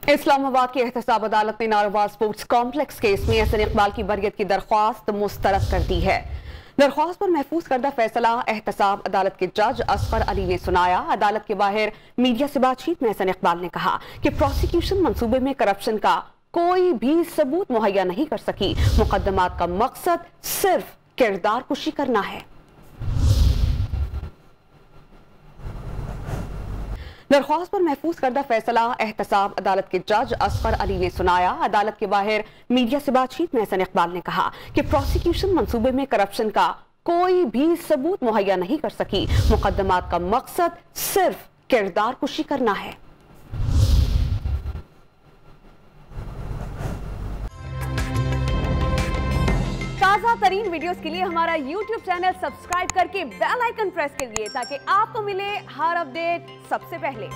इस्लामाबाद की एहतसाब अदालत ने नारोवा स्पोर्ट्स कॉम्प्लेक्स केस में एहसन इकबाल की बरियत की दरख्वास्त मुस्तरद कर दी है। दरख्वास्त पर महफूज करदा फैसला एहतसाब अदालत के जज असफर अली ने सुनाया। अदालत के बाहर मीडिया से बातचीत में एहसन इकबाल ने कहा कि प्रोसिक्यूशन मंसूबे में करप्शन का कोई भी सबूत मुहैया नहीं कर सकी। मुकदमात का मकसद सिर्फ किरदार कुशी करना है। दरख्वास्त पर महफूज करदा फैसला एहतसाब अदालत के जज असफर अली ने सुनाया। अदालत के बाहर मीडिया से बातचीत में एहसन इकबाल ने कहा कि प्रोसिक्यूशन मंसूबे में करप्शन का कोई भी सबूत मुहैया नहीं कर सकी। मुकदमात का मकसद सिर्फ किरदार कुशी करना है। ताज़ा तरीन वीडियोस के लिए हमारा YouTube चैनल सब्सक्राइब करके बेल आइकन प्रेस कीजिए ताकि आपको मिले हर अपडेट सबसे पहले।